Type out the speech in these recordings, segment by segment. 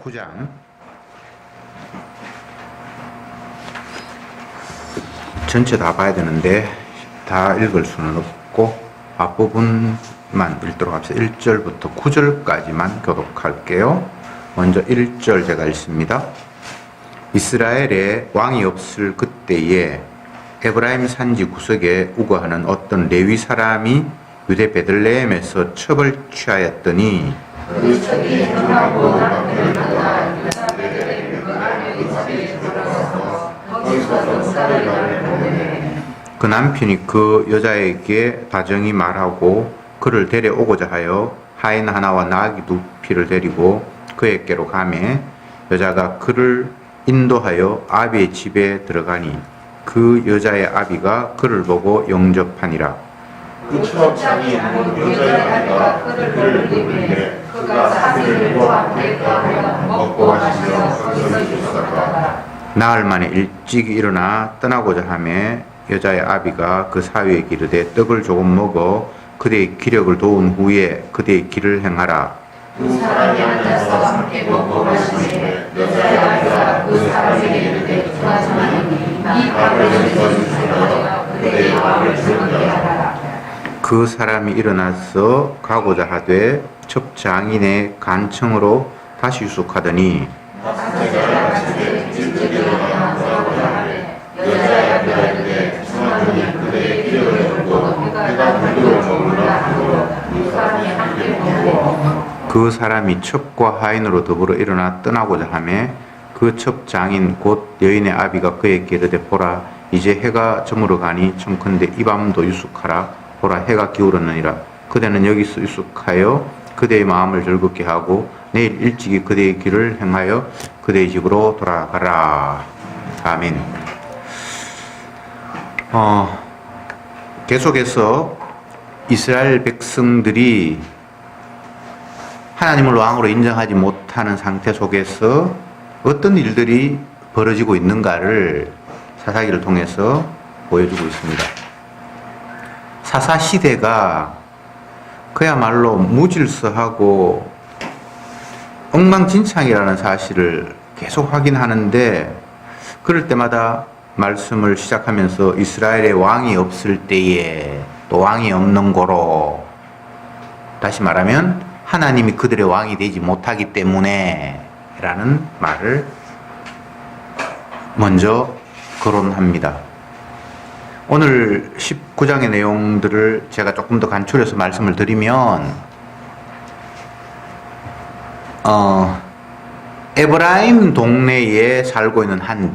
9장 전체 다 봐야 되는데 다 읽을 수는 없고 앞부분만 읽도록 합시다. 1절부터 9절까지만 교독할게요. 먼저 1절 제가 읽습니다. 이스라엘에 왕이 없을 그때에 에브라임 산지 구석에 우거하는 어떤 레위 사람이 유대 베들레헴에서 첩을 취하였더니 그 첩이 행하고 남편을 만나 유다 베들레헴 그 아내의 집에 들어가서 거기서 넉살을 나를 보내매 그 남편이 그 여자에게 다정히 말하고 그를 데려오고자 하여 하인 하나와 나귀 두 피를 데리고 그에게로 가매 여자가 그를 인도하여 아비의 집에 들어가니 그 여자의 아비가 그를 보고 영접하니라. 그 첩장이 여자의 아비가 그를 놀리매 그가 사비를 보았을까 먹고 마시며 거기서 유숙하더라. 나흘 만에 일찍 일어나 떠나고자 하매 여자의 아비가 그 사위에게 이르되 떡을 조금 먹어 그대의 기력을 도운 후에 그대의 길을 행하라. 두 사람이 앉아서 함께 먹고 마시매 여자의 아비가 그 사람에게 이르되 그나저나니 이 밥을 여기서 유숙하여 그대의 마음을 즐겁게 하라. 그 사람이 일어나서 가고자 하되 첩장인의 간청으로 다시 유숙하더니 내가 집에 일찍 일어나 들어가고자 하매 여자의 아비가 이르되 그나저나니 그대의 기력을 두고 해가 불도를 머물라 하고 두 사람이 함께 먹고 그 사람이 첩과 하인으로 더불어 일어나 떠나고자 하매 그 첩장인 곧 여인의 아비가 그에게 이르되 보라 이제 해가 저물어 가니 청컨대 이 밤도 유숙하라. 보라 해가 기울었느니라. 그대는 여기서 유숙하여 그대의 마음을 즐겁게 하고 내일 일찍이 그대의 길을 행하여 그대의 집으로 돌아가라. 아멘. 계속해서 이스라엘 백성들이 하나님을 왕으로 인정하지 못하는 상태 속에서 어떤 일들이 벌어지고 있는가를 사사기를 통해서 보여주고 있습니다. 사사시대가 그야말로 무질서하고 엉망진창이라는 사실을 계속 확인하는데 그럴 때마다 말씀을 시작하면서 이스라엘에 왕이 없을 때에 또 왕이 없는 고로 다시 말하면 하나님이 그들의 왕이 되지 못하기 때문에 라는 말을 먼저 거론합니다. 오늘 19장의 내용들을 제가 조금 더 간추려서 말씀을 드리면 에브라임 동네에 살고 있는 한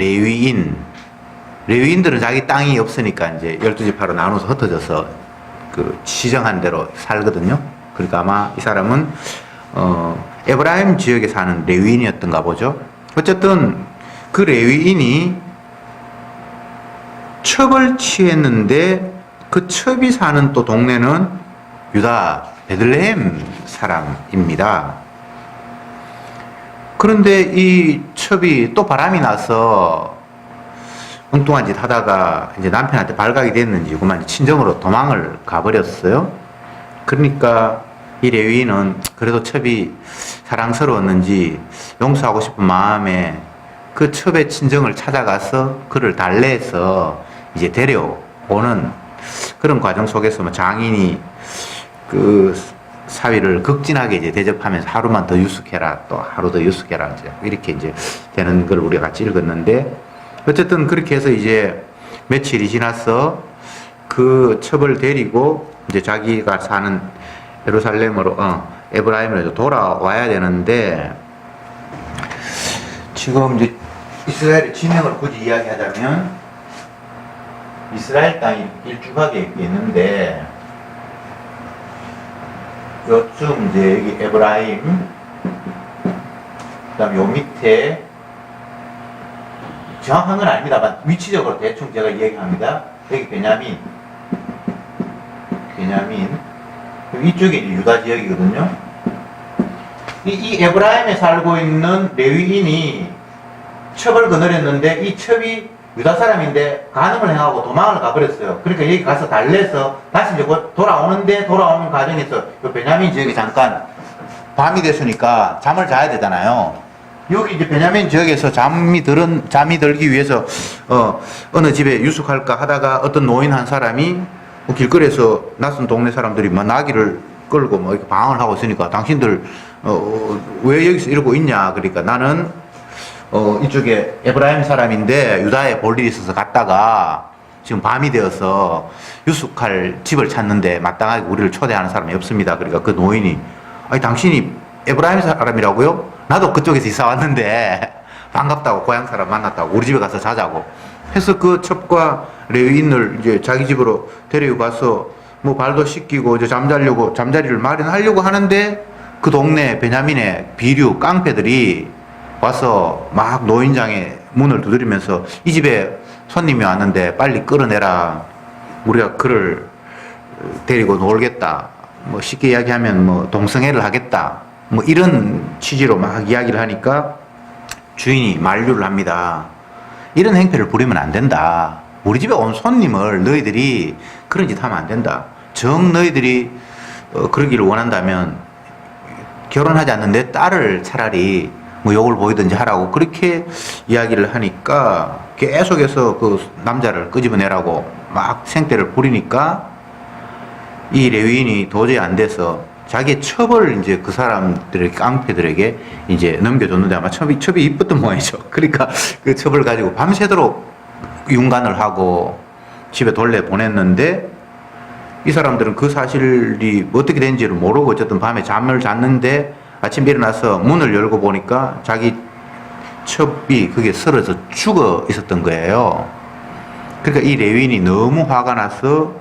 레위인들은 자기 땅이 없으니까 이제 12지파로 나눠서 흩어져서 그 지정한 대로 살거든요. 그러니까 아마 이 사람은 에브라임 지역에 사는 레위인이었던가 보죠. 어쨌든 그 레위인이 첩을 취했는데 그 첩이 사는 또 동네는 유다 베들레헴 사람입니다. 그런데 이 첩이 또 바람이 나서 엉뚱한 짓 하다가 이제 남편한테 발각이 됐는지 그만 친정으로 도망을 가버렸어요. 그러니까 이 레위인은 그래도 첩이 사랑스러웠는지 용서하고 싶은 마음에 그 첩의 친정을 찾아가서 그를 달래서 이제 데려오는 그런 과정 속에서 뭐 장인이 그 사위를 극진하게 이제 대접하면서 하루만 더 유숙해라 또 하루 더 유숙해라 이렇게 이제 되는 걸 우리가 같이 읽었는데 어쨌든 그렇게 해서 이제 며칠이 지나서 그 첩을 데리고 이제 자기가 사는 예루살렘으로 에브라임으로 돌아와야 되는데 지금 이제 이스라엘의 지명을 굳이 이야기하자면 이스라엘 땅이 일주하게 있는데 요쯤 이제 여기 에브라임 그다음 요 밑에 정확한 건 아닙니다만 위치적으로 대충 제가 이야기합니다. 여기 베냐민 이쪽이 이제 유다 지역이거든요. 이 에브라임에 살고 있는 레위인이 첩을 거느렸는데 이 첩이 유다 사람인데 간음을 행하고 도망을 가버렸어요. 그러니까 여기 가서 달래서 다시 이제 돌아오는 과정에서 요 베냐민 지역에 잠깐 밤이 됐으니까 잠을 자야 되잖아요. 여기 이제 베냐민 지역에서 잠이 들기 위해서 어느 집에 유숙할까 하다가 어떤 노인 한 사람이 뭐 길거리에서 낯선 동네 사람들이 막 나귀를 끌고 뭐 이렇게 방황을 하고 있으니까 당신들 왜 여기서 이러고 있냐. 그러니까 나는 이쪽에 에브라임 사람인데 유다에 볼 일이 있어서 갔다가 지금 밤이 되어서 유숙할 집을 찾는데 마땅하게 우리를 초대하는 사람이 없습니다. 그러니까 그 노인이 아니 당신이 에브라임 사람이라고요? 나도 그쪽에서 이사 왔는데 반갑다고 고향 사람 만났다고 우리 집에 가서 자자고 해서 그 첩과 레위인을 이제 자기 집으로 데리고 가서 뭐 발도 씻기고 이제 잠자리를 마련하려고 하는데 그 동네 베냐민의 비류 깡패들이 와서 막 노인장에 문을 두드리면서 이 집에 손님이 왔는데 빨리 끌어내라. 우리가 그를 데리고 놀겠다. 뭐 쉽게 이야기하면 뭐 동성애를 하겠다. 뭐 이런 취지로 막 이야기를 하니까 주인이 만류를 합니다. 이런 행패를 부리면 안 된다. 우리 집에 온 손님을 너희들이 그런 짓 하면 안 된다. 정 너희들이 그러기를 원한다면 결혼하지 않는 내 딸을 차라리 뭐 욕을 보이든지 하라고 그렇게 이야기를 하니까 계속해서 그 남자를 끄집어내라고 막 생떼를 부리니까 이 레위인이 도저히 안 돼서 자기의 첩을 이제 그 사람들에게 깡패들에게 이제 넘겨줬는데 아마 첩이 이뻤던 모양이죠. 그러니까 그 첩을 가지고 밤새도록 윤관을 하고 집에 돌려 보냈는데 이 사람들은 그 사실이 어떻게 된지를 모르고 어쨌든 밤에 잠을 잤는데 아침에 일어나서 문을 열고 보니까 자기 첩이 그게 쓰러져 죽어 있었던 거예요. 그러니까 이 레위인이 너무 화가 나서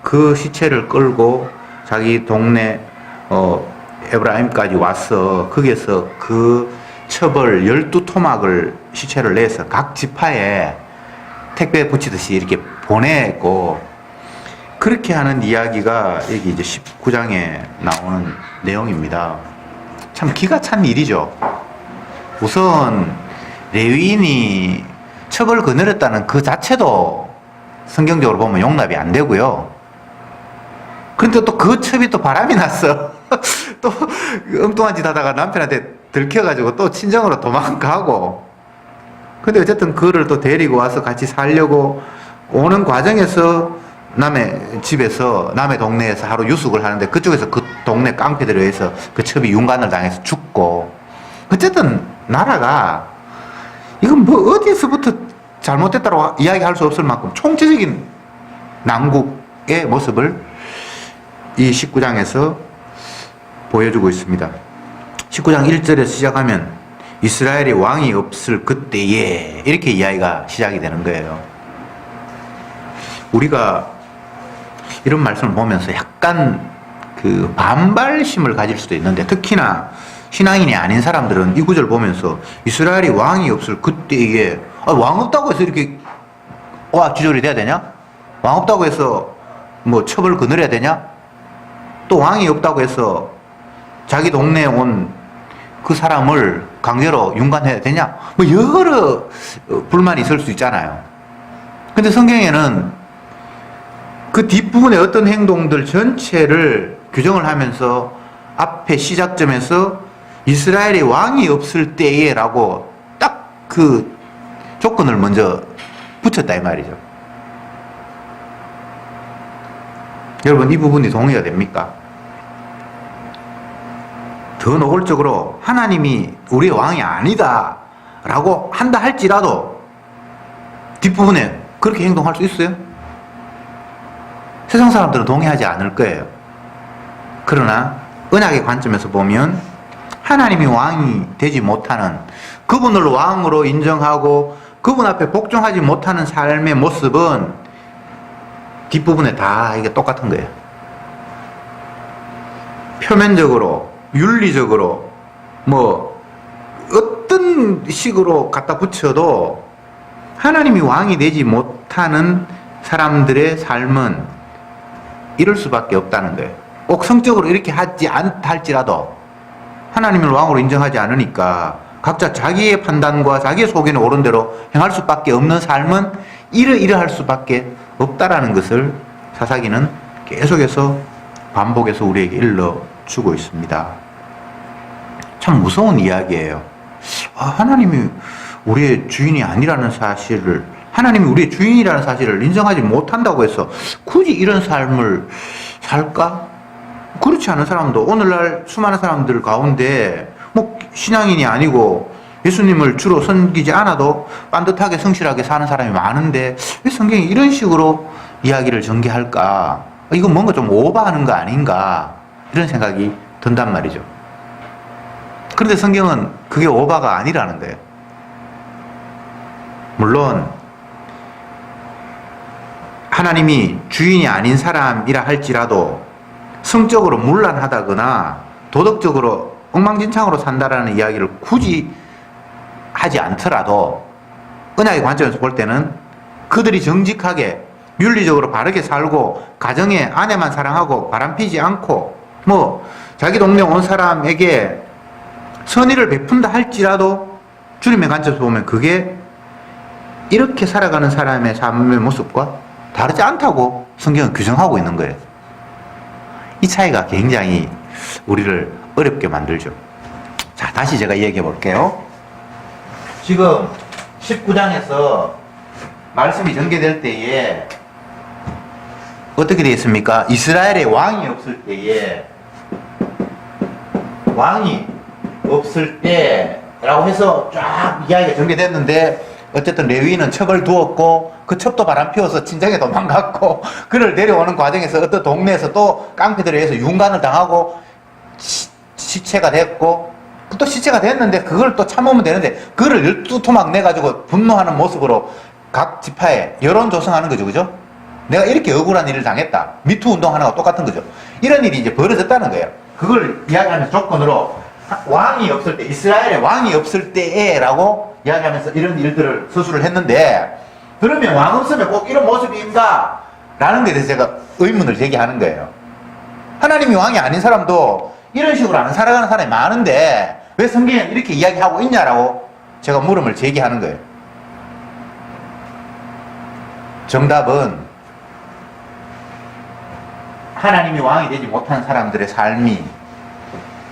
그 시체를 끌고 자기 동네 에브라임까지 와서 거기에서 그 첩을 12토막을 시체를 내서 각 지파에 택배 붙이듯이 이렇게 보내고 그렇게 하는 이야기가 여기 이제 19장에 나오는 내용입니다. 참 기가 찬 일이죠. 우선 레위인이 첩을 거느렸다는 그 자체도 성경적으로 보면 용납이 안 되고요. 그런데 또 그 첩이 또 바람이 났어. 또 엉뚱한 짓 하다가 남편한테 들켜가지고 또 친정으로 도망가고. 근데 어쨌든 그를 또 데리고 와서 같이 살려고 오는 과정에서 남의 집에서 남의 동네에서 하루 유숙을 하는데 그쪽에서 그 동네 깡패들에 의해서 그 첩이 윤관을 당해서 죽고. 어쨌든 나라가 이건 뭐 어디서부터 잘못됐다고 이야기할 수 없을 만큼 총체적인 난국의 모습을 이 19장에서 보여주고 있습니다. 19장 1절에서 시작하면 이스라엘이 왕이 없을 그때에 이렇게 이야기가 시작이 되는 거예요. 우리가 이런 말씀을 보면서 약간 그 반발심을 가질 수도 있는데 특히나 신앙인이 아닌 사람들은 이 구절 보면서 이스라엘이 왕이 없을 그때에 왕 없다고 해서 이렇게 기절이 돼야 되냐? 왕 없다고 해서 뭐 첩을 거느려야 되냐? 또 왕이 없다고 해서 자기 동네에 온 그 사람을 강제로 윤관해야 되냐? 뭐 여러 불만이 있을 수 있잖아요. 근데 성경에는 그 뒷부분의 어떤 행동들 전체를 규정을 하면서 앞에 시작점에서 이스라엘이 왕이 없을 때에 라고 딱 그 조건을 먼저 붙였다 이 말이죠. 여러분 이 부분이 동의가 됩니까? 더 노골적으로 하나님이 우리의 왕이 아니다 라고 한다 할지라도 뒷부분에 그렇게 행동할 수 있어요? 세상 사람들은 동의하지 않을 거예요. 그러나 언약의 관점에서 보면 하나님이 왕이 되지 못하는 그분을 왕으로 인정하고 그분 앞에 복종하지 못하는 삶의 모습은 뒷부분에 다 이게 똑같은 거예요. 표면적으로 윤리적으로 뭐 어떤 식으로 갖다 붙여도 하나님이 왕이 되지 못하는 사람들의 삶은 이럴 수밖에 없다는 거예요. 꼭 성적으로 이렇게 하지 않다 할지라도 하나님을 왕으로 인정하지 않으니까 각자 자기의 판단과 자기의 속에는 옳은 대로 행할 수밖에 없는 삶은 이러이러할 수밖에 없다라는 것을 사사기는 계속해서 반복해서 우리에게 일러주고 있습니다. 참 무서운 이야기예요. 하나님이 우리의 주인이 아니라는 사실을, 하나님이 우리의 주인이라는 사실을 인정하지 못한다고 해서 굳이 이런 삶을 살까? 그렇지 않은 사람도 오늘날 수많은 사람들 가운데 뭐 신앙인이 아니고 예수님을 주로 섬기지 않아도 반듯하게 성실하게 사는 사람이 많은데 왜 성경이 이런 식으로 이야기를 전개할까? 이건 뭔가 좀 오버하는 거 아닌가? 이런 생각이 든단 말이죠. 그런데 성경은 그게 오버가 아니라는 거예요. 물론 하나님이 주인이 아닌 사람이라 할지라도 성적으로 문란하다거나 도덕적으로 엉망진창으로 산다라는 이야기를 굳이 하지 않더라도 언약의 관점에서 볼 때는 그들이 정직하게 윤리적으로 바르게 살고 가정에 아내만 사랑하고 바람피지 않고 뭐 자기 동네 온 사람에게 선의를 베푼다 할지라도 주님의 관점에서 보면 그게 이렇게 살아가는 사람의 삶의 모습과 다르지 않다고 성경은 규정하고 있는 거예요. 이 차이가 굉장히 우리를 어렵게 만들죠. 자, 다시 제가 얘기해 볼게요. 지금 19장에서 말씀이 전개될 때에 어떻게 되어 있습니까? 이스라엘에 왕이 없을 때에 라고 해서 쫙 이야기가 전개됐는데 어쨌든 레위인은 첩을 두었고 그 첩도 바람 피워서 친정에 도망갔고 그를 내려오는 과정에서 어떤 동네에서 또 깡패들에 의해서 윤관을 당하고 시체가 됐고 또 시체가 됐는데 그걸 또 참으면 되는데 그걸 12토막 내가지고 분노하는 모습으로 각 지파에 여론 조성하는 거죠. 그죠? 내가 이렇게 억울한 일을 당했다. 미투 운동하는 거와 똑같은 거죠. 이런 일이 이제 벌어졌다는 거예요. 그걸 이야기하면서 조건으로 왕이 없을 때, 이스라엘에 왕이 없을 때에 라고 이야기하면서 이런 일들을 서술을 했는데 그러면 왕 없으면 꼭 이런 모습인가? 라는 것에 대해서 제가 의문을 제기하는 거예요. 하나님이 왕이 아닌 사람도 이런 식으로 안 살아가는 사람이 많은데 왜 성경에 이렇게 이야기하고 있냐라고 제가 물음을 제기하는 거예요. 정답은 하나님이 왕이 되지 못한 사람들의 삶이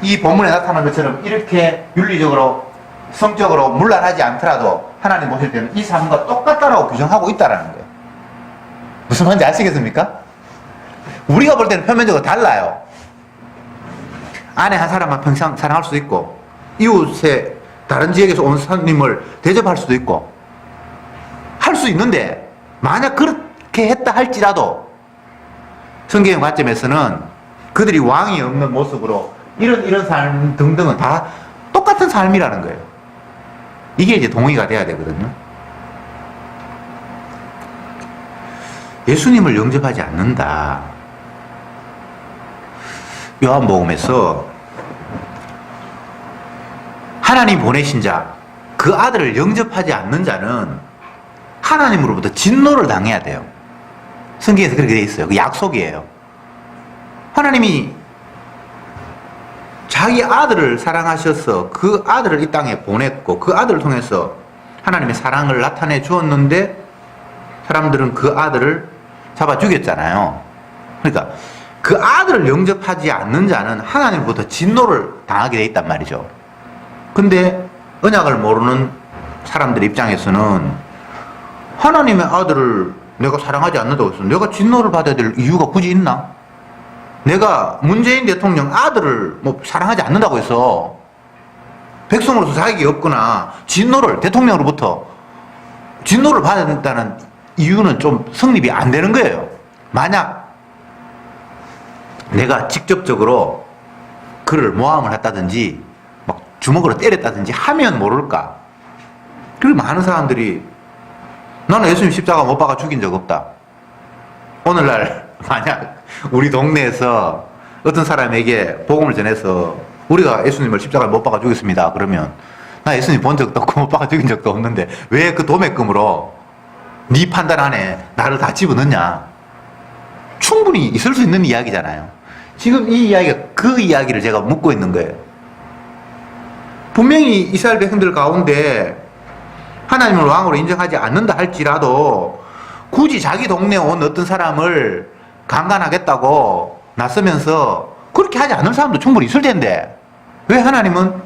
이 본문에 나타난 것처럼 이렇게 윤리적으로 성적으로 문란하지 않더라도 하나님 보실 때는 이 삶과 똑같다라고 규정하고 있다라는 거예요. 무슨 말인지 아시겠습니까? 우리가 볼 때는 표면적으로 달라요. 아내 한 사람만 평생 사랑할 수도 있고 이웃에 다른 지역에서 온 손님을 대접할 수도 있고 할 수 있는데 만약 그렇게 했다 할지라도 성경의 관점에서는 그들이 왕이 없는 모습으로 이런 삶 등등은 다 똑같은 삶이라는 거예요. 이게 이제 동의가 돼야 되거든요. 예수님을 영접하지 않는다. 요한복음에서 하나님 보내신 자, 그 아들을 영접하지 않는 자는 하나님으로부터 진노를 당해야 돼요. 성경에서 그렇게 되어 있어요. 그 약속이에요. 하나님이 자기 아들을 사랑하셔서 그 아들을 이 땅에 보냈고 그 아들을 통해서 하나님의 사랑을 나타내 주었는데 사람들은 그 아들을 잡아 죽였잖아요. 그러니까 그 아들을 영접하지 않는 자는 하나님부터 진노를 당하게 돼 있단 말이죠. 근데 언약을 모르는 사람들 입장에서는 하나님의 아들을 내가 사랑하지 않는다고 해서 내가 진노를 받아야 될 이유가 굳이 있나? 내가 문재인 대통령 아들을 뭐 사랑하지 않는다고 해서 백성으로서 자격이 없거나 대통령으로부터 진노를 받아야 된다는 이유는 좀 성립이 안 되는 거예요. 만약 내가 직접적으로 그를 모함을 했다든지 막 주먹으로 때렸다든지 하면 모를까. 그리고 많은 사람들이 나는 예수님 십자가 못 박아 죽인 적 없다. 오늘날 만약 우리 동네에서 어떤 사람에게 복음을 전해서 우리가 예수님을 십자가에 못 박아 죽였습니다. 그러면 나 예수님 본 적도 없고 못 박아 죽인 적도 없는데 왜 그 도매금으로 네 판단 안에 나를 다 집어넣냐. 충분히 있을 수 있는 이야기잖아요. 지금 이 이야기가 그 이야기를 제가 묻고 있는 거예요. 분명히 이스라엘 백성들 가운데 하나님을 왕으로 인정하지 않는다 할지라도 굳이 자기 동네에 온 어떤 사람을 강간하겠다고 나서면서 그렇게 하지 않을 사람도 충분히 있을 텐데 왜 하나님은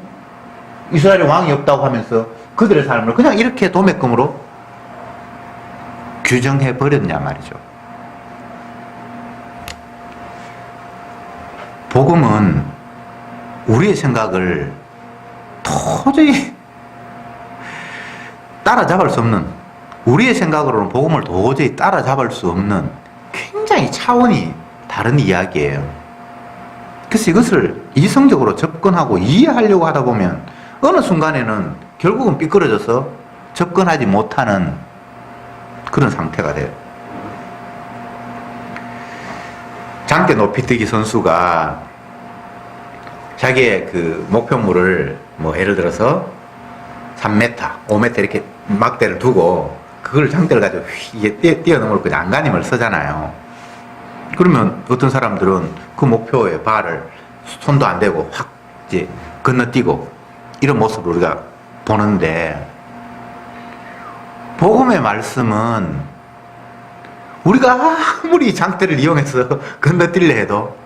이스라엘에 왕이 없다고 하면서 그들의 삶을 그냥 이렇게 도매금으로 규정해 버렸냐 말이죠. 복음은 우리의 생각을 도저히 따라잡을 수 없는, 우리의 생각으로는 복음을 도저히 따라잡을 수 없는 굉장히 차원이 다른 이야기예요. 그래서 이것을 이성적으로 접근하고 이해하려고 하다 보면 어느 순간에는 결국은 삐뚤어져서 접근하지 못하는 그런 상태가 돼요. 장대 높이뛰기 선수가 자기의 그 목표물을 뭐 예를 들어서 3m, 5m 이렇게 막대를 두고 그걸 장대를 가지고 이게 뛰어넘을 그 안간힘을 쓰잖아요. 그러면 어떤 사람들은 그 목표에 발을 손도 안 대고 확 이제 건너뛰고 이런 모습을 우리가 보는데, 복음의 말씀은 우리가 아무리 장대를 이용해서 건너뛰려 해도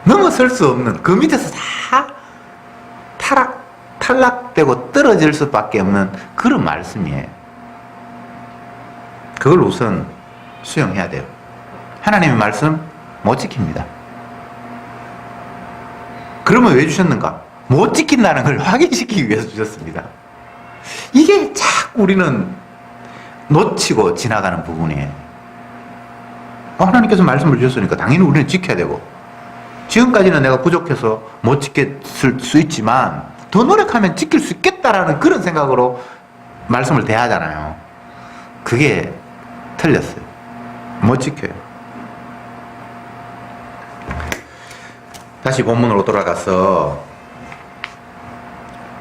넘어설 수 없는, 그 밑에서 다 탈락되고 떨어질 수밖에 없는 그런 말씀이에요. 그걸 우선 수용해야 돼요. 하나님의 말씀 못 지킵니다. 그러면 왜 주셨는가? 못 지킨다는 걸 확인시키기 위해서 주셨습니다. 이게 자꾸 우리는 놓치고 지나가는 부분이에요. 하나님께서 말씀을 주셨으니까 당연히 우리는 지켜야 되고, 지금까지는 내가 부족해서 못 지켰을 수 있지만 더 노력하면 지킬 수 있겠다라는 그런 생각으로 말씀을 대하잖아요. 그게 틀렸어요. 못 지켜요. 다시 본문으로 돌아가서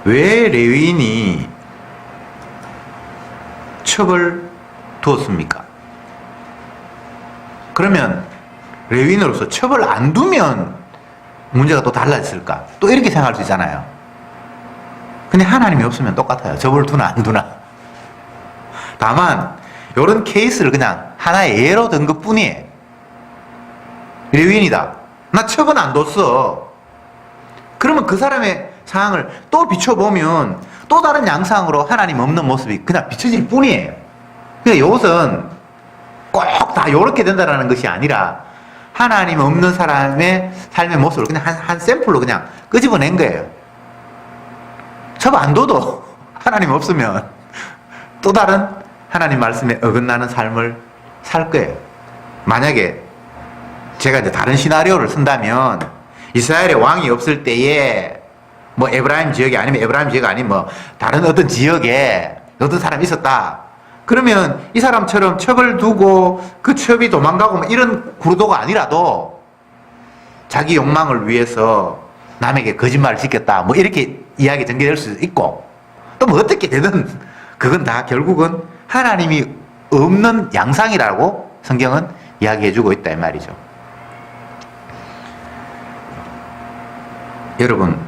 왜 레위인이 첩을 두었습니까? 그러면 레위인으로서 첩을 안 두면 문제가 또 달라졌을까? 또 이렇게 생각할 수 있잖아요. 근데 하나님이 없으면 똑같아요. 첩을 두나 안 두나. 다만 이런 케이스를 그냥 하나의 예로 든 것뿐이에요. 레위인이다. 나 첩은 안 뒀어. 그러면 그 사람의 상황을 또 비춰보면 또 다른 양상으로 하나님 없는 모습이 그냥 비춰질 뿐이에요. 그러니까 이것은 꼭 다 이렇게 된다는 것이 아니라 하나님 없는 사람의 삶의 모습을 그냥 한 샘플로 그냥 끄집어낸 거예요. 첩 안 둬도 하나님 없으면 또 다른 하나님 말씀에 어긋나는 삶을 살 거예요. 만약에 제가 이제 다른 시나리오를 쓴다면 이스라엘에 왕이 없을 때에 뭐 에브라임 지역이 아니면 에브라임 지역이 아니면 뭐 다른 어떤 지역에 어떤 사람이 있었다. 그러면 이 사람처럼 첩을 두고 그 첩이 도망가고 뭐 이런 구도가 아니라도 자기 욕망을 위해서 남에게 거짓말을 시켰다. 뭐 이렇게 이야기 전개될 수 있고 또 뭐 어떻게 되든 그건 다 결국은 하나님이 없는 양상이라고 성경은 이야기해주고 있다 이 말이죠. 여러분,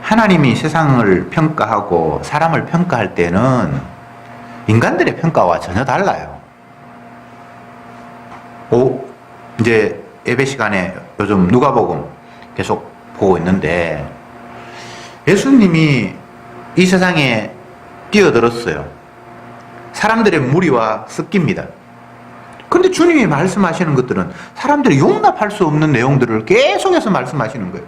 하나님이 세상을 평가하고 사람을 평가할 때는 인간들의 평가와 전혀 달라요. 이제 예배 시간에 요즘 누가복음 계속 보고 있는데 예수님이 이 세상에 뛰어들었어요. 사람들의 무리와 섞입니다. 그런데 주님이 말씀하시는 것들은 사람들이 용납할 수 없는 내용들을 계속해서 말씀하시는 거예요.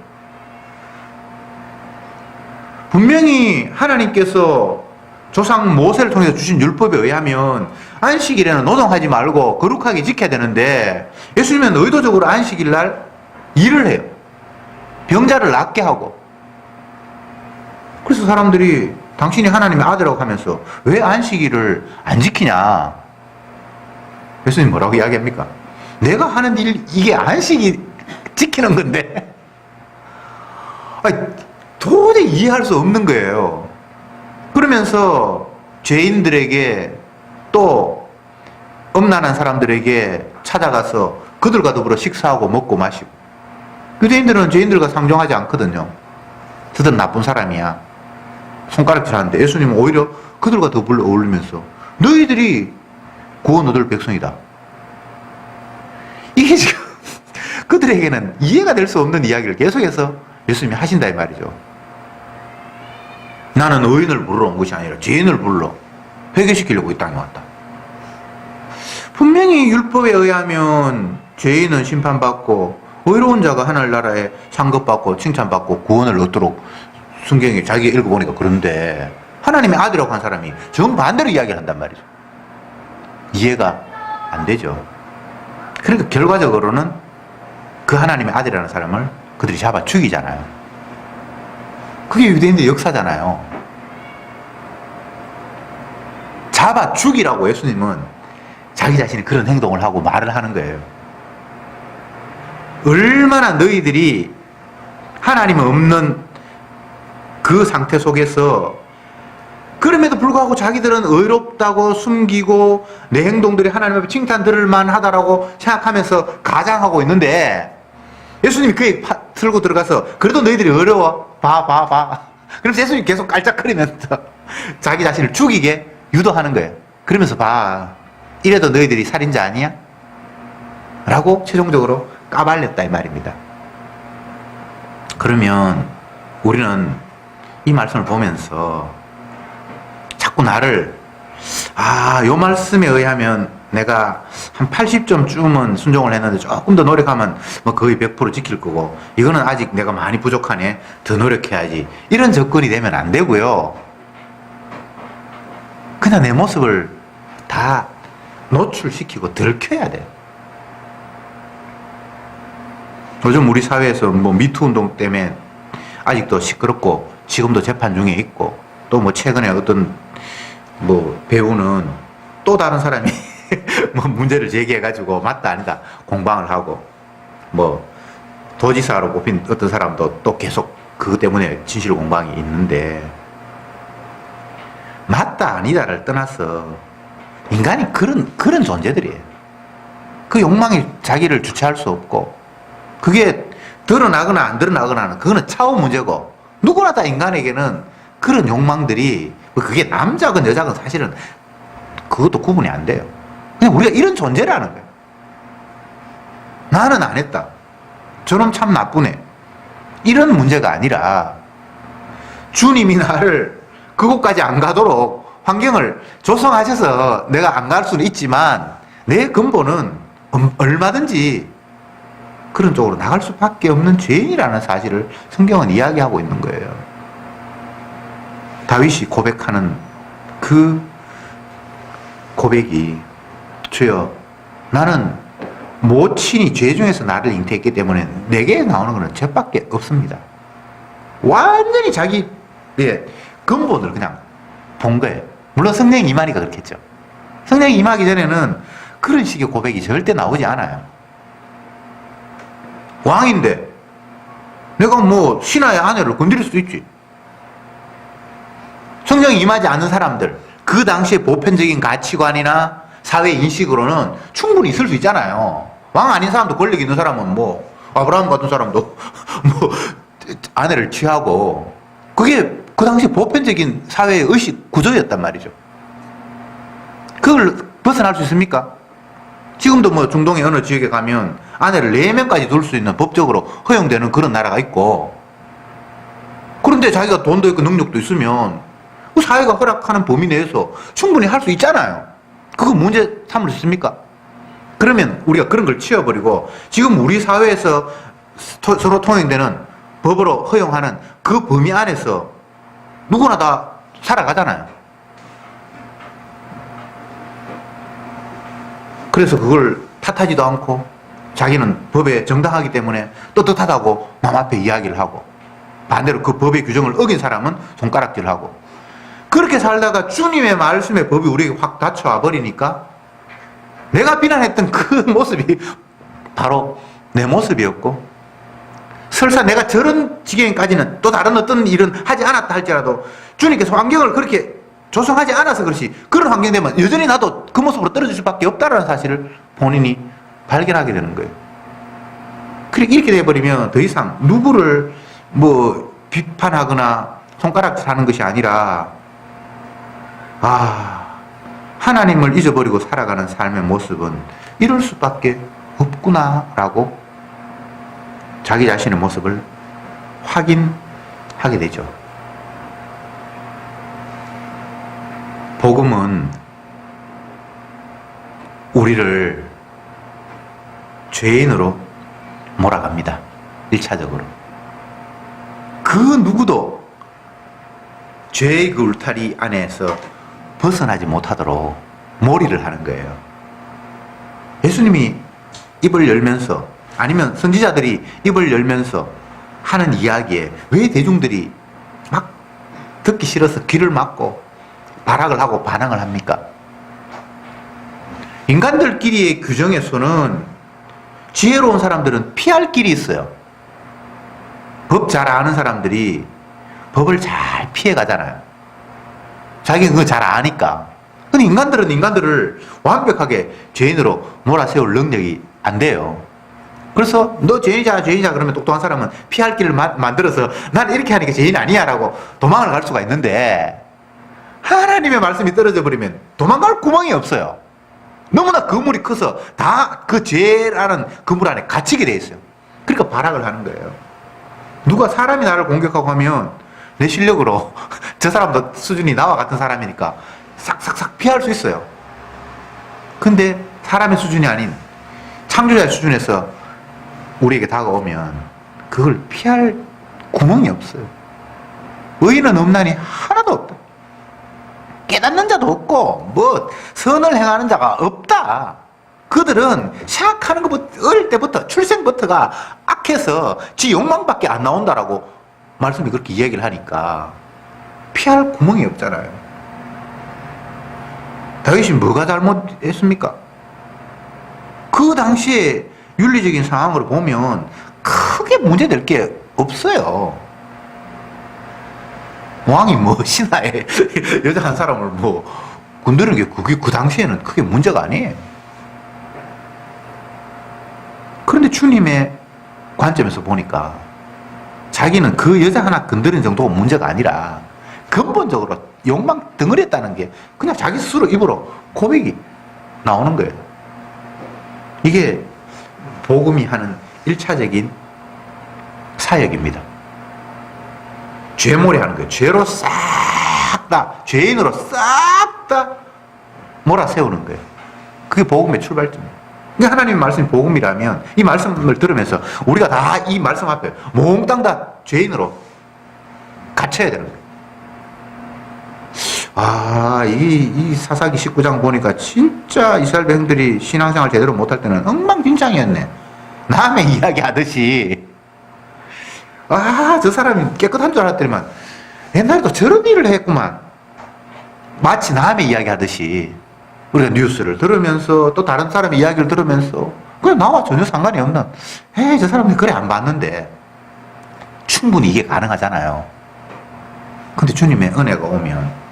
분명히 하나님께서 조상 모세를 통해서 주신 율법에 의하면 안식일에는 노동하지 말고 거룩하게 지켜야 되는데 예수님은 의도적으로 안식일 날 일을 해요. 병자를 낫게 하고. 그래서 사람들이 당신이 하나님의 아들이라고 하면서 왜 안식일을 안 지키냐? 예수님 뭐라고 이야기합니까? 내가 하는 일 이게 안식이 지키는 건데 아니, 도저히 이해할 수 없는 거예요. 그러면서 죄인들에게 또 엄난한 사람들에게 찾아가서 그들과 더불어 식사하고 먹고 마시고, 유대인들은 죄인들과 상종하지 않거든요. 그들은 나쁜 사람이야. 손가락질하는데 예수님은 오히려 그들과 더불어 어울리면서 너희들이 구원 얻을 백성이다. 이게 지금 그들에게는 이해가 될 수 없는 이야기를 계속해서 예수님이 하신다 이 말이죠. 나는 의인을 부르러 온 것이 아니라 죄인을 부르러 회개시키려고 이 땅에 왔다. 분명히 율법에 의하면 죄인은 심판받고 의로운 자가 하늘나라에 상급받고 칭찬받고 구원을 얻도록 성경에 자기가 읽어보니까 그런데 하나님의 아들이라고 한 사람이 정반대로 이야기를 한단 말이죠. 이해가 안 되죠. 그러니까 결과적으로는 그 하나님의 아들이라는 사람을 그들이 잡아 죽이잖아요. 그게 유대인의 역사잖아요. 잡아 죽이라고 예수님은 자기 자신이 그런 행동을 하고 말을 하는 거예요. 얼마나 너희들이 하나님 없는 그 상태 속에서 그럼에도 불구하고 자기들은 의롭다고 숨기고 내 행동들이 하나님 앞에 칭찬 들을 만하다라고 생각하면서 가장하고 있는데 예수님이 그에 틀고 들어가서 그래도 너희들이 어려워 봐 그러면서 예수님이 계속 깔짝거리면서 자기 자신을 죽이게 유도하는 거예요. 그러면서 봐 이래도 너희들이 살인자 아니야? 라고 최종적으로 까발렸다 이 말입니다. 그러면 우리는 이 말씀을 보면서 자꾸 나를 요 말씀에 의하면 내가 한 80점쯤은 순종을 했는데 조금 더 노력하면 뭐 거의 100% 지킬 거고 이거는 아직 내가 많이 부족하네 더 노력해야지 이런 접근이 되면 안 되고요. 그냥 내 모습을 다 노출시키고 들켜야 돼요. 요즘 우리 사회에서 뭐 미투 운동 때문에 아직도 시끄럽고 지금도 재판 중에 있고 또 뭐 최근에 어떤 뭐 배우는 또 다른 사람이 뭐 문제를 제기해가지고 맞다 아니다 공방을 하고 뭐 도지사로 뽑힌 어떤 사람도 또 계속 그것 때문에 진실 공방이 있는데 맞다 아니다를 떠나서 인간이 그런 존재들이에요. 그 욕망이 자기를 주체할 수 없고 그게 드러나거나 안 드러나거나는 그거는 차후 문제고 누구나 다 인간에게는 그런 욕망들이 그게 남자건 여자건 사실은 그것도 구분이 안 돼요. 그냥 우리가 이런 존재라는 거예요. 나는 안 했다. 저놈 참 나쁘네. 이런 문제가 아니라 주님이 나를 그곳까지 안 가도록 환경을 조성하셔서 내가 안 갈 수는 있지만 내 근본은 얼마든지 그런 쪽으로 나갈 수밖에 없는 죄인이라는 사실을 성경은 이야기하고 있는 거예요. 다윗이 고백하는 그 고백이 주여 나는 모친이 죄 중에서 나를 잉태했기 때문에 내게 나오는 것은 죄밖에 없습니다. 완전히 자기 근본을 그냥 본 거예요. 물론 성령이 임하니까 그렇겠죠. 성령이 임하기 전에는 그런 식의 고백이 절대 나오지 않아요. 왕인데 내가 뭐 신하의 아내를 건드릴 수도 있지. 성령이 임하지 않는 사람들 그 당시의 보편적인 가치관이나 사회 인식으로는 충분히 있을 수 있잖아요. 왕 아닌 사람도 권력 있는 사람은 뭐 아브라함 같은 사람도 뭐 아내를 취하고 그게 그 당시 보편적인 사회의 의식 구조였단 말이죠. 그걸 벗어날 수 있습니까? 지금도 뭐 중동의 어느 지역에 가면 아내를 4명까지 둘 수 있는 법적으로 허용되는 그런 나라가 있고 그런데 자기가 돈도 있고 능력도 있으면 그 사회가 허락하는 범위 내에서 충분히 할 수 있잖아요. 그거 문제 삼을 수 있습니까? 그러면 우리가 그런 걸 치워버리고 지금 우리 사회에서 서로 통용되는 법으로 허용하는 그 범위 안에서 누구나 다 살아가잖아요. 그래서 그걸 탓하지도 않고 자기는 법에 정당하기 때문에 떳떳하다고 남 앞에 이야기를 하고 반대로 그 법의 규정을 어긴 사람은 손가락질하고 그렇게 살다가 주님의 말씀의 법이 우리에게 확 닫혀와 버리니까 내가 비난했던 그 모습이 바로 내 모습이었고 설사 내가 저런 지경까지는 또 다른 어떤 일은 하지 않았다 할지라도 주님께서 환경을 그렇게 조성하지 않아서 그렇지 그런 환경 되면 여전히 나도 그 모습으로 떨어질 수밖에 없다는 사실을 본인이 발견하게 되는 거예요. 이렇게 돼버리면 더 이상 누구를 뭐 비판하거나 손가락질하는 것이 아니라 하나님을 잊어버리고 살아가는 삶의 모습은 이럴 수밖에 없구나라고 자기 자신의 모습을 확인하게 되죠. 복음은 우리를 죄인으로 몰아갑니다. 1차적으로. 그 누구도 죄의 그 울타리 안에서 벗어나지 못하도록 몰이를 하는 거예요. 예수님이 입을 열면서, 아니면 선지자들이 입을 열면서 하는 이야기에 왜 대중들이 막 듣기 싫어서 귀를 막고 발악을 하고 반항을 합니까? 인간들끼리의 규정에서는 지혜로운 사람들은 피할 길이 있어요. 법 잘 아는 사람들이 법을 잘 피해 가잖아요. 자기가 그거 잘 아니까. 근데 인간들은 인간들을 완벽하게 죄인으로 몰아세울 능력이 안 돼요. 그래서 너 죄인이자 그러면 똑똑한 사람은 피할 길을 만들어서 난 이렇게 하니까 죄인 아니야 라고 도망을 갈 수가 있는데, 하나님의 말씀이 떨어져 버리면 도망갈 구멍이 없어요. 너무나 그물이 커서 다 그 죄라는 그물 안에 갇히게 돼 있어요. 그러니까 발악을 하는 거예요. 누가 사람이 나를 공격하고 하면 내 실력으로 저 사람도 수준이 나와 같은 사람이니까 싹싹싹 피할 수 있어요. 근데 사람의 수준이 아닌 창조자의 수준에서 우리에게 다가오면 그걸 피할 구멍이 없어요. 의인은 없나니 하나도 없다. 깨닫는 자도 없고 뭐 선을 행하는 자가 없다. 그들은 시작하는 것부터, 어릴 때부터 출생부터가 악해서 지 욕망밖에 안 나온다라고 말씀이 그렇게 이야기를 하니까 피할 구멍이 없잖아요. 다윗이 뭐가 잘못했습니까? 그 당시에 윤리적인 상황으로 보면 크게 문제될 게 없어요. 왕이 뭐 신하에 여자 한 사람을 뭐 건드리는 게 그게 그 당시에는 크게 문제가 아니에요. 그런데 주님의 관점에서 보니까 자기는 그 여자 하나 건드리는 정도가 문제가 아니라 근본적으로 욕망 덩어리였다는 게 그냥 자기 스스로 입으로 고백이 나오는 거예요. 이게 복음이 하는 1차적인 사역입니다. 죄몰이 하는 거예요. 죄로 싹 다, 죄인으로 싹 다 몰아세우는 거예요. 그게 복음의 출발점이에요. 그러니까 하나님의 말씀이 복음이라면 이 말씀을 들으면서 우리가 다 이 말씀 앞에 몽땅 다 죄인으로 갇혀야 되는 거예요. 아, 이 사사기 19장 보니까 진짜 이스라엘 백성들이 신앙생활 제대로 못할 때는 엉망진창이었네. 남의 이야기 하듯이. 아, 저 사람이 깨끗한 줄 알았더니만 옛날에도 저런 일을 했구만. 마치 남의 이야기 하듯이 우리가 뉴스를 들으면서 또 다른 사람의 이야기를 들으면서 그냥 나와 전혀 상관이 없는, 에이, 저 사람이 그래 안 봤는데 충분히 이게 가능하잖아요. 근데 주님의 은혜가 오면,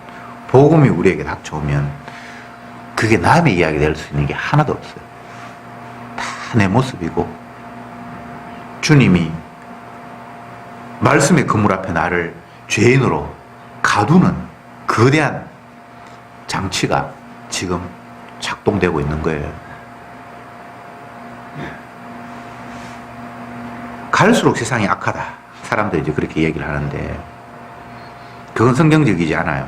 복음이 우리에게 닥쳐오면 그게 남의 이야기 될 수 있는 게 하나도 없어요. 다 내 모습이고 주님이 말씀의 그물 앞에 나를 죄인으로 가두는 거대한 장치가 지금 작동되고 있는 거예요. 갈수록 세상이 악하다. 사람들이 이제 그렇게 얘기를 하는데 그건 성경적이지 않아요.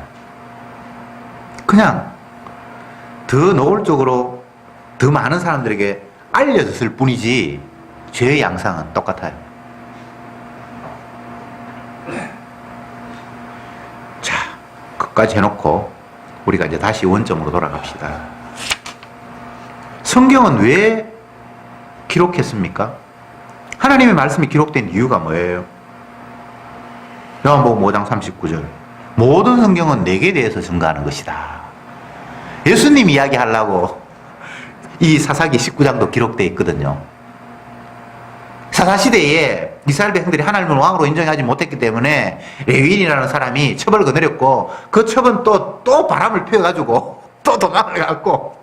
그냥 더 노골적으로 더 많은 사람들에게 알려졌을 뿐이지 죄의 양상은 똑같아요. 자, 끝까지 해놓고 우리가 이제 다시 원점으로 돌아갑시다. 성경은 왜 기록했습니까? 하나님의 말씀이 기록된 이유가 뭐예요? 요한복음 5장 39절. 모든 성경은 내게 대해서 증거하는 것이다. 예수님 이야기하려고 이 사사기 19장도 기록되어 있거든요. 사사시대에 이스라엘 백성들이 하나님을 왕으로 인정하지 못했기 때문에 레위인이라는 사람이 첩을 거느렸고 그 첩은 또 바람을 피워가지고 또 도망을 갔고,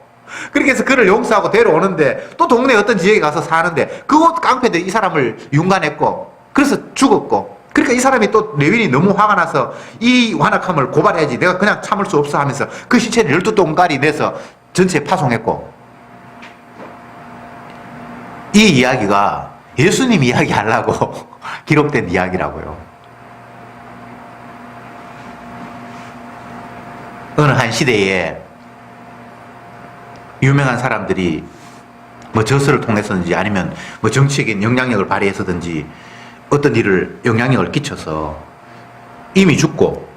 그렇게 해서 그를 용서하고 데려오는데 또 동네 어떤 지역에 가서 사는데 그곳 깡패들이 이 사람을 윤관했고 그래서 죽었고, 그러니까 이 사람이 또 레위인이 너무 화가 나서 이 완악함을 고발해야지, 내가 그냥 참을 수 없어 하면서 그 시체를 12동가리 내서 전체에 파송했고, 이 이야기가 예수님 이야기 하려고 기록된 이야기라고요. 어느 한 시대에 유명한 사람들이 뭐 저서를 통해서든지 아니면 뭐 정치적인 영향력을 발휘해서든지 어떤 일을 영향력을 끼쳐서 이미 죽고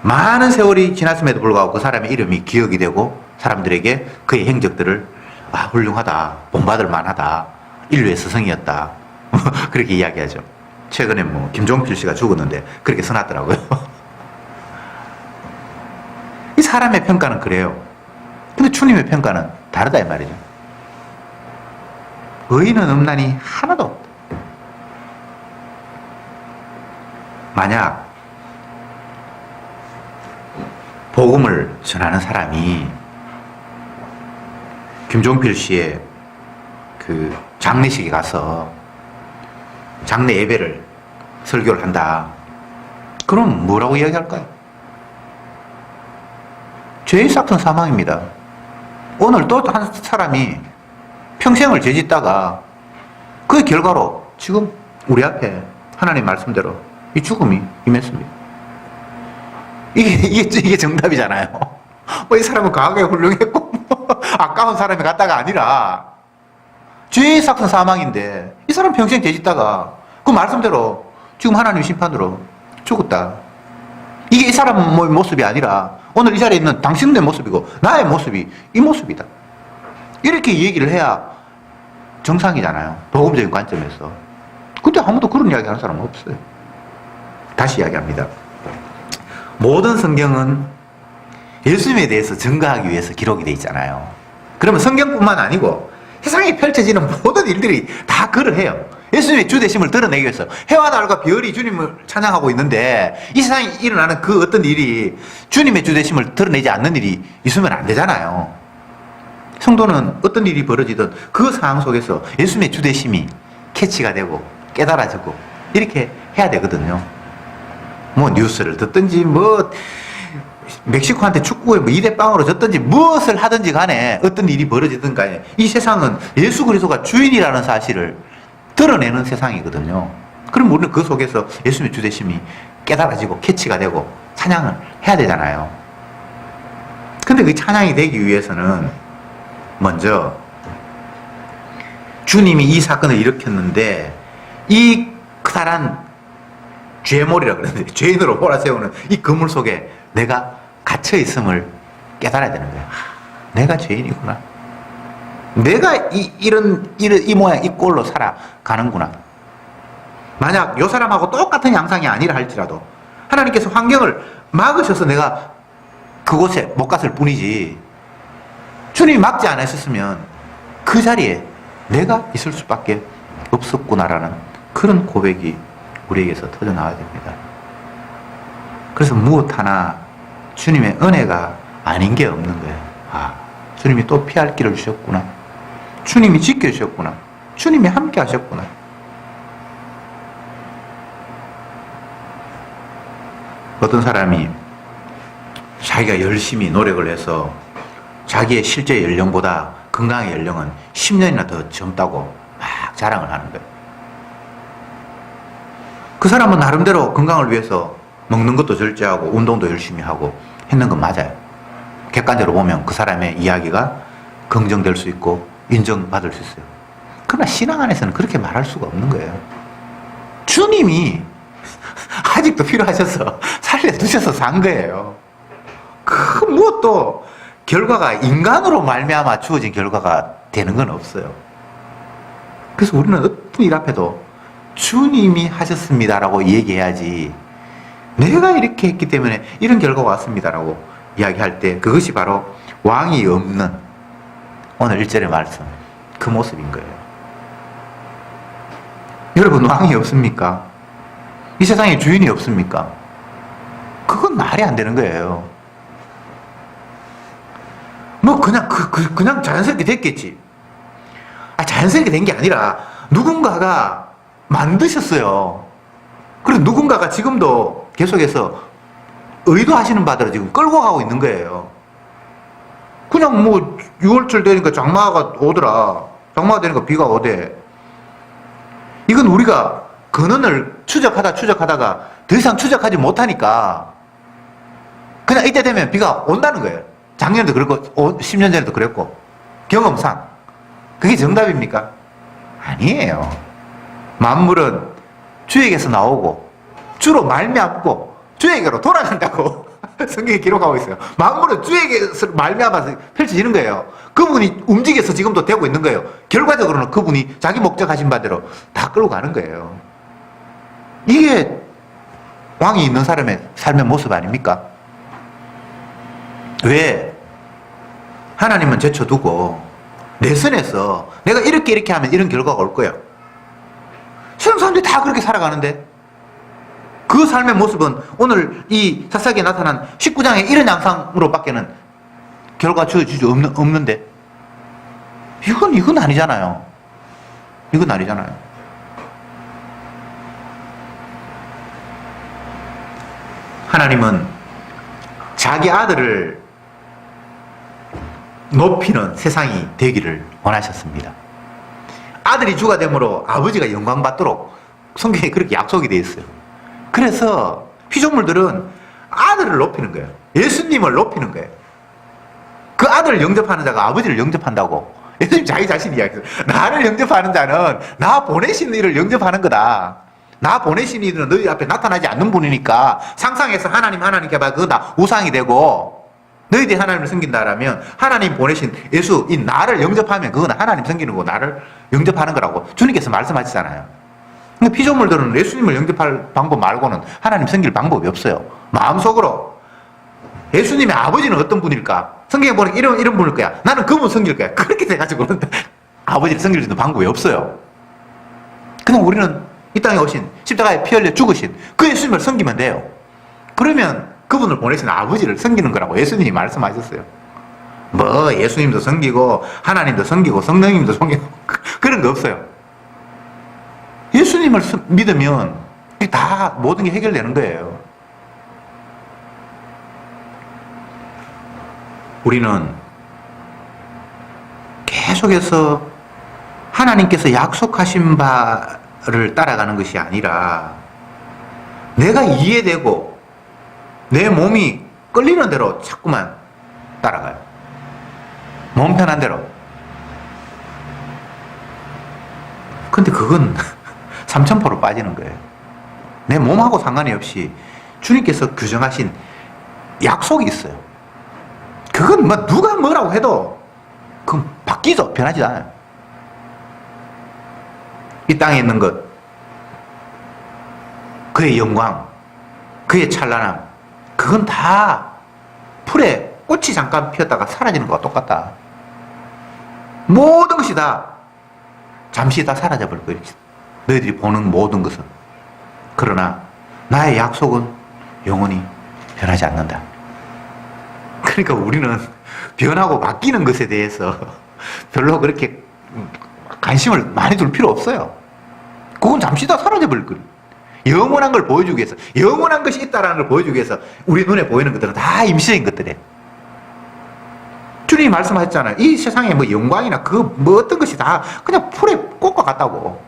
많은 세월이 지났음에도 불구하고 그 사람의 이름이 기억이 되고 사람들에게 그의 행적들을 훌륭하다, 본받을 만하다, 인류의 스승이었다 그렇게 이야기하죠. 최근에 뭐 김종필 씨가 죽었는데 그렇게 써놨더라고요. 이 사람의 평가는 그래요. 근데 주님의 평가는 다르다 이 말이죠. 의인은 없나니 하나도 없다. 만약 복음을 전하는 사람이 김종필 씨의 그 장례식에 가서 장례 예배를 설교를 한다. 그럼 뭐라고 이야기할까요? 죄의 싹은 사망입니다. 오늘 또 한 사람이 평생을 죄짓다가 그 결과로 지금 우리 앞에 하나님 말씀대로 이 죽음이 임했습니다. 이게 정답이잖아요. 이 사람은 과거에 훌륭했고 아까운 사람이 갔다가 아니라 죄의 삭은 사망인데 이 사람 평생 죄짓다가 그 말씀대로 지금 하나님 심판으로 죽었다. 이게 이 사람 모습이 아니라 오늘 이 자리에 있는 당신의 모습이고 나의 모습이 이 모습이다. 이렇게 얘기를 해야 정상이잖아요. 복음적인 관점에서. 근데 아무도 그런 이야기 하는 사람은 없어요. 다시 이야기합니다. 모든 성경은 예수님에 대해서 증거하기 위해서 기록이 되어 있잖아요. 그러면 성경뿐만 아니고 세상에 펼쳐지는 모든 일들이 다 그러해요. 예수님의 주되심을 드러내기 위해서 해와 달과 별이 주님을 찬양하고 있는데 이 세상에 일어나는 그 어떤 일이 주님의 주되심을 드러내지 않는 일이 있으면 안 되잖아요. 성도는 어떤 일이 벌어지든 그 상황 속에서 예수님의 주되심이 캐치가 되고 깨달아지고 이렇게 해야 되거든요. 뭐 뉴스를 듣든지 뭐 멕시코한테 축구에 뭐 2대0으로 졌든지 무엇을 하든지 간에 어떤 일이 벌어지든 간에 이 세상은 예수 그리스도가 주인이라는 사실을 드러내는 세상이거든요. 그럼 우리는 그 속에서 예수님의 주되심이 깨달아지고 캐치가 되고 찬양을 해야 되잖아요. 근데 그 찬양이 되기 위해서는 먼저 주님이 이 사건을 일으켰는데 이 커다란 죄몰이라고 그러는데 죄인으로 몰아세우는 이 그물 속에 내가 갇혀있음을 깨달아야 되는 거예요. 내가 죄인이구나. 내가 이 모양 이 꼴로 살아가는구나. 만약 이 사람하고 똑같은 양상이 아니라 할지라도 하나님께서 환경을 막으셔서 내가 그곳에 못 갔을 뿐이지 주님이 막지 않으셨으면 그 자리에 내가 있을 수밖에 없었구나라는 그런 고백이 우리에게서 터져나와야 됩니다. 그래서 무엇 하나 주님의 은혜가 아닌 게 없는 거예요. 주님이 또 피할 길을 주셨구나. 주님이 지켜주셨구나. 주님이 함께 하셨구나. 어떤 사람이 자기가 열심히 노력을 해서 자기의 실제 연령보다 건강의 연령은 10년이나 더 젊다고 막 자랑을 하는 거예요. 그 사람은 나름대로 건강을 위해서 먹는 것도 절제하고 운동도 열심히 하고 했는 건 맞아요. 객관적으로 보면 그 사람의 이야기가 긍정될 수 있고 인정받을 수 있어요. 그러나 신앙 안에서는 그렇게 말할 수가 없는 거예요. 주님이 아직도 필요하셔서 살려두셔서 산 거예요. 그 무엇도 결과가 인간으로 말미암아 주어진 결과가 되는 건 없어요. 그래서 우리는 어떤 일 앞에도 주님이 하셨습니다라고 얘기해야지 내가 이렇게 했기 때문에 이런 결과가 왔습니다라고 이야기할 때 그것이 바로 왕이 없는 오늘 1절의 말씀 그 모습인 거예요. 여러분 왕이 없습니까? 이 세상에 주인이 없습니까? 그건 말이 안 되는 거예요. 뭐 그냥 자연스럽게 됐겠지. 자연스럽게 된 게 아니라 누군가가 만드셨어요. 그리고 누군가가 지금도 계속해서 의도하시는 바대로 지금 끌고 가고 있는 거예요. 그냥 뭐 6월철 되니까 장마가 오더라. 장마가 되니까 비가 오대. 이건 우리가 근원을 추적하다가 더 이상 추적하지 못하니까 그냥 이때 되면 비가 온다는 거예요. 작년에도 그랬고 10년 전에도 그랬고 경험상 그게 정답입니까? 아니에요. 만물은 주에게서 나오고 주로 말미암고 주에게로 돌아간다고 성경에 기록하고 있어요. 만물은 주에게서 말미암아서 펼쳐지는 거예요. 그분이 움직여서 지금도 되고 있는 거예요. 결과적으로는 그분이 자기 목적하신 바대로 다 끌고 가는 거예요. 이게 왕이 있는 사람의 삶의 모습 아닙니까? 왜? 하나님은 제쳐두고 내 선에서 내가 이렇게 하면 이런 결과가 올 거야. 세상 사람들이 다 그렇게 살아가는데 그 삶의 모습은 오늘 이 사사기에 나타난 19장의 이런 양상으로 밖에는 결과 주어지지 없는데 이건 아니잖아요. 이건 아니잖아요. 하나님은 자기 아들을 높이는 세상이 되기를 원하셨습니다. 아들이 주가 되므로 아버지가 영광받도록 성경에 그렇게 약속이 되어 있어요. 그래서 피조물들은 아들을 높이는 거예요. 예수님을 높이는 거예요. 그 아들을 영접하는 자가 아버지를 영접한다고 예수님 자기 자신이 이야기해요. 나를 영접하는 자는 나 보내신 이를 영접하는 거다. 나 보내신 이는 너희 앞에 나타나지 않는 분이니까 상상해서 하나님 해봐. 그거 다 우상이 되고 너희들이 하나님을 섬긴다라면 하나님 보내신 예수 이 나를 영접하면 그건 하나님 섬기는 거고 나를 영접하는 거라고 주님께서 말씀하시잖아요. 근데 피조물들은 예수님을 영접할 방법 말고는 하나님 섬길 방법이 없어요. 마음속으로 예수님의 아버지는 어떤 분일까? 성경에 보니까 이런 분일 거야. 나는 그분 섬길 거야. 그렇게 돼가지고는 아버지를 섬길 수 있는 방법이 없어요. 그냥 우리는 이 땅에 오신 십자가에 피 흘려 죽으신 그 예수님을 섬기면 돼요. 그러면 그분을 보내신 아버지를 섬기는 거라고 예수님이 말씀하셨어요. 뭐 예수님도 섬기고 하나님도 섬기고 성령님도 섬기고 그런 거 없어요. 예수님을 믿으면 다 모든 게 해결되는 거예요. 우리는 계속해서 하나님께서 약속하신 바를 따라가는 것이 아니라 내가 이해되고 내 몸이 끌리는 대로 자꾸만 따라가요. 몸 편한 대로. 근데 그건 삼천포로 빠지는 거예요. 내 몸하고 상관이 없이 주님께서 규정하신 약속이 있어요. 그건 뭐 누가 뭐라고 해도 그건 바뀌죠. 변하지 않아요. 이 땅에 있는 것, 그의 영광, 그의 찬란함, 그건 다 풀에 꽃이 잠깐 피었다가 사라지는 것과 똑같다. 모든 것이 다 잠시 다 사라져버릴 거예요. 너희들이 보는 모든 것은. 그러나 나의 약속은 영원히 변하지 않는다. 그러니까 우리는 변하고 바뀌는 것에 대해서 별로 그렇게 관심을 많이 둘 필요 없어요. 그건 잠시 다 사라져버릴 거예요. 영원한 걸 보여주기 위해서, 영원한 것이 있다는 걸 보여주기 위해서 우리 눈에 보이는 것들은 다 임시적인 것들이에요. 주님이 말씀하셨잖아요. 이 세상에 뭐 영광이나 그 뭐 어떤 것이 다 그냥 풀의 꽃과 같다고.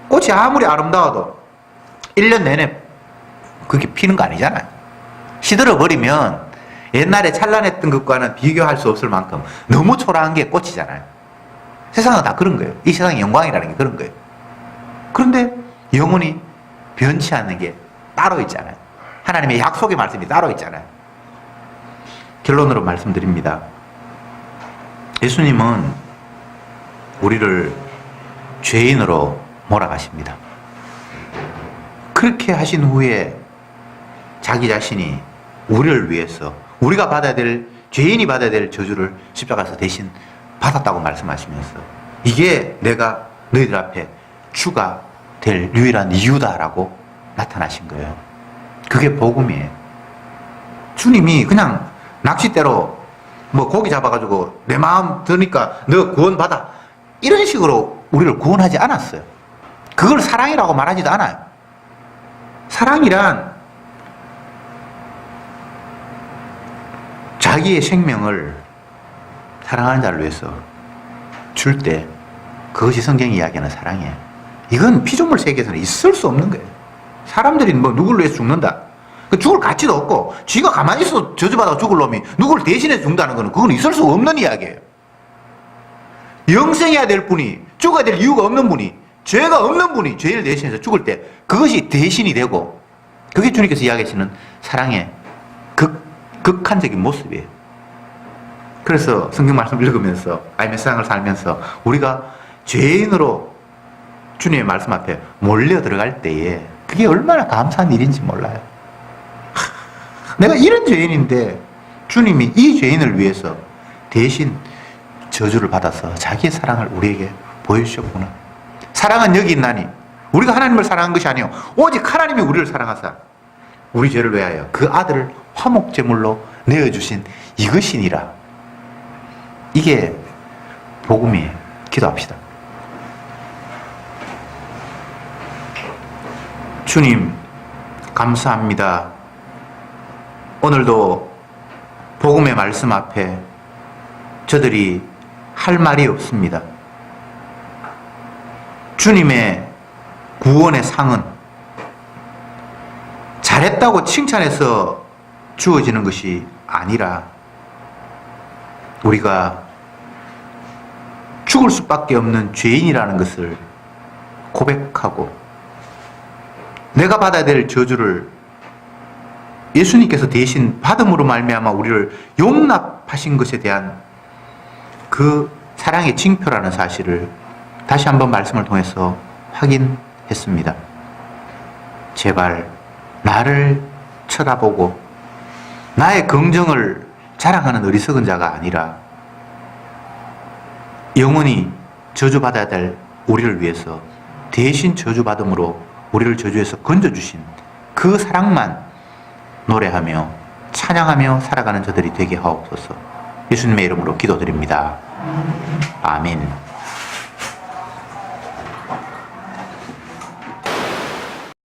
꽃이 아무리 아름다워도 1년 내내 그렇게 피는 거 아니잖아요. 시들어버리면 옛날에 찬란했던 것과는 비교할 수 없을 만큼 너무 초라한 게 꽃이잖아요. 세상은 다 그런 거예요. 이 세상의 영광이라는 게 그런 거예요. 그런데 영원히 변치 않는 게 따로 있잖아요. 하나님의 약속의 말씀이 따로 있잖아요. 결론으로 말씀드립니다. 예수님은 우리를 죄인으로 몰아가십니다. 그렇게 하신 후에 자기 자신이 우리를 위해서 우리가 받아야 될, 죄인이 받아야 될 저주를 십자가에서 대신 받았다고 말씀하시면서 이게 내가 너희들 앞에 주가 될 유일한 이유다라고 나타나신 거예요. 그게 복음이에요. 주님이 그냥 낚싯대로 뭐 고기 잡아가지고 내 마음 드니까 너 구원받아 이런 식으로 우리를 구원하지 않았어요. 그걸 사랑이라고 말하지도 않아요. 사랑이란 자기의 생명을 사랑하는 자를 위해서 줄 때 그것이 성경이 이야기하는 사랑이에요. 이건 피조물 세계에서는 있을 수 없는 거예요. 사람들이 뭐 누구를 위해서 죽는다. 그 죽을 가치도 없고, 쥐가 가만히 있어 저주받아 죽을 놈이 누구를 대신해 죽는다는 거는 그건 있을 수 없는 이야기예요. 영생해야 될 분이, 죽어야 될 이유가 없는 분이, 죄가 없는 분이 죄를 대신해서 죽을 때 그것이 대신이 되고, 그게 주님께서 이야기하시는 사랑의 극한적인 모습이에요. 그래서 성경 말씀 읽으면서, 아니면 세상을 살면서 우리가 죄인으로 주님의 말씀 앞에 몰려 들어갈 때에 그게 얼마나 감사한 일인지 몰라요. 내가 이런 죄인인데 주님이 이 죄인을 위해서 대신 저주를 받아서 자기의 사랑을 우리에게 보여주셨구나. 사랑은 여기 있나니, 우리가 하나님을 사랑한 것이 아니요 오직 하나님이 우리를 사랑하사 우리 죄를 위하여 그 아들을 화목제물로 내어주신 이것이니라. 이게 복음이에요. 기도합시다. 주님 감사합니다. 오늘도 복음의 말씀 앞에 저들이 할 말이 없습니다. 주님의 구원의 상은 잘했다고 칭찬해서 주어지는 것이 아니라 우리가 죽을 수밖에 없는 죄인이라는 것을 고백하고 내가 받아야 될 저주를 예수님께서 대신 받음으로 말미암아 우리를 용납하신 것에 대한 그 사랑의 징표라는 사실을 다시 한번 말씀을 통해서 확인했습니다. 제발 나를 쳐다보고 나의 긍정을 자랑하는 어리석은 자가 아니라 영원히 저주받아야 될 우리를 위해서 대신 저주받음으로 우리를 저주에서 건져주신 그 사랑만 노래하며 찬양하며 살아가는 저들이 되게 하옵소서. 예수님의 이름으로 기도드립니다. 아멘.